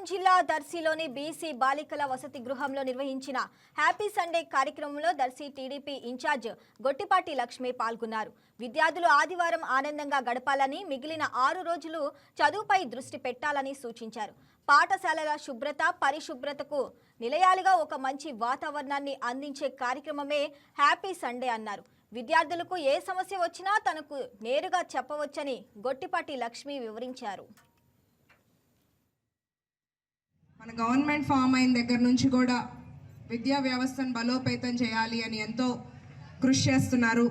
ప్రకాశం జిల్లా దర్శిలోని బీసీ బాలికల వసతి గృహంలో నిర్వహించిన హ్యాపీ సండే కార్యక్రమంలో దర్శి టీడీపీ ఇన్ఛార్జ్ గొట్టిపాటి లక్ష్మి పాల్గొన్నారు. విద్యార్థులు ఆదివారం ఆనందంగా గడపాలని, మిగిలిన 6 రోజులు చదువుపై దృష్టి పెట్టాలని సూచించారు. పాఠశాలల శుభ్రత, పరిశుభ్రతకు నిలయాలుగా ఒక మంచి వాతావరణాన్ని అందించే కార్యక్రమమే హ్యాపీ సండే అన్నారు. విద్యార్థులకు ఏ సమస్య వచ్చినా తనకు నేరుగా చెప్పవచ్చని గొట్టిపాటి లక్ష్మి వివరించారు. మన గవర్నమెంట్ ఫామ్ అయిన దగ్గర నుంచి కూడా విద్యా వ్యవస్థను బలోపేతం చేయాలి అని ఎంతో కృషి చేస్తున్నారు.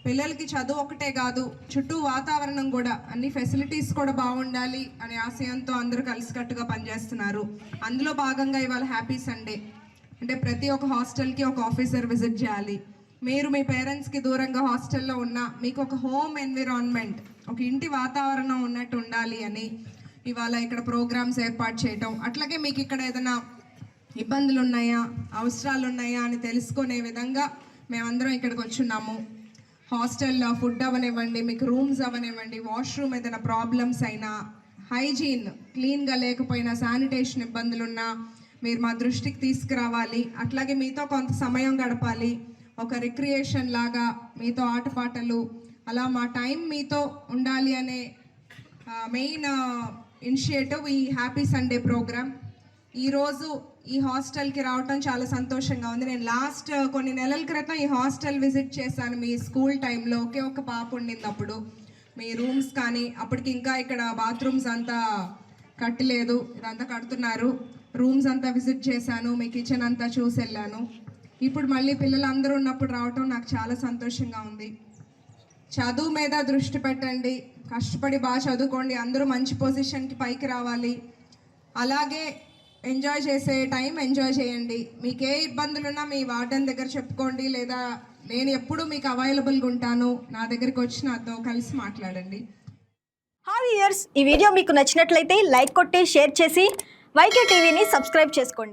పిల్లలకి చదువు ఒకటే కాదు, చుట్టూ వాతావరణం కూడా, అన్ని ఫెసిలిటీస్ కూడా బాగుండాలి అనే ఆశయంతో అందరూ కలిసికట్టుగా పనిచేస్తున్నారు. అందులో భాగంగా ఇవాళ హ్యాపీ సండే అంటే ప్రతి ఒక్క హాస్టల్కి ఒక ఆఫీసర్ విజిట్ చేయాలి. మీరు మీ పేరెంట్స్కి దూరంగా హాస్టల్లో ఉన్నా మీకు ఒక హోమ్ ఎన్విరాన్మెంట్, ఒక ఇంటి వాతావరణం ఉన్నట్టు ఉండాలి అని ఇవాళ ఇక్కడ ప్రోగ్రామ్స్ ఏర్పాటు చేయటం, అట్లాగే మీకు ఇక్కడ ఏదైనా ఇబ్బందులు ఉన్నాయా, అవసరాలు ఉన్నాయా అని తెలుసుకునే విధంగా మేమందరం ఇక్కడికి వచ్చున్నాము. హాస్టల్లో ఫుడ్ అవనివ్వండి, మీకు రూమ్స్ అవనివ్వండి, వాష్రూమ్ ఏదైనా ప్రాబ్లమ్స్ అయినా, హైజీన్ క్లీన్గా లేకపోయినా, శానిటేషన్ ఇబ్బందులున్నా మీరు మా దృష్టికి తీసుకురావాలి. అట్లాగే మీతో కొంత సమయం గడపాలి, ఒక రిక్రియేషన్ లాగా మీతో ఆటపాటలు, అలా మా టైం మీతో ఉండాలి అనే మెయిన్ ఇనిషియేటివ్ ఈ హ్యాపీ సండే ప్రోగ్రామ్. ఈరోజు ఈ హాస్టల్కి రావటం చాలా సంతోషంగా ఉంది. నేను లాస్ట్ కొన్ని నెలల క్రితం ఈ హాస్టల్ విజిట్ చేశాను. మీ స్కూల్ టైంలో ఒకే ఒక పాప ఉండింది. అప్పుడు మీ రూమ్స్ కానీ, అప్పటికి ఇంకా ఇక్కడ బాత్రూమ్స్ అంతా కట్టలేదు, ఇదంతా కడుతున్నారు. రూమ్స్ అంతా విజిట్ చేశాను, మీ కిచెన్ అంతా చూసి వెళ్ళాను. ఇప్పుడు మళ్ళీ పిల్లలందరూ ఉన్నప్పుడు రావటం నాకు చాలా సంతోషంగా ఉంది. చదువు మీద దృష్టి పెట్టండి, కష్టపడి బాగా చదువుకోండి, అందరూ మంచి పొజిషన్కి పైకి రావాలి. అలాగే ఎంజాయ్ చేసే టైం ఎంజాయ్ చేయండి. మీకు ఏ ఇబ్బందులున్నా మీ వార్డెన్ దగ్గర చెప్పుకోండి, లేదా నేను ఎప్పుడు మీకు అవైలబుల్గా ఉంటాను, నా దగ్గరికి వచ్చి నాతో కలిసి మాట్లాడండి. హాయ్ వ్యూయర్స్, ఈ వీడియో మీకు నచ్చినట్లయితే లైక్ కొట్టి షేర్ చేసి వైకే టీవీని సబ్స్క్రైబ్ చేసుకోండి.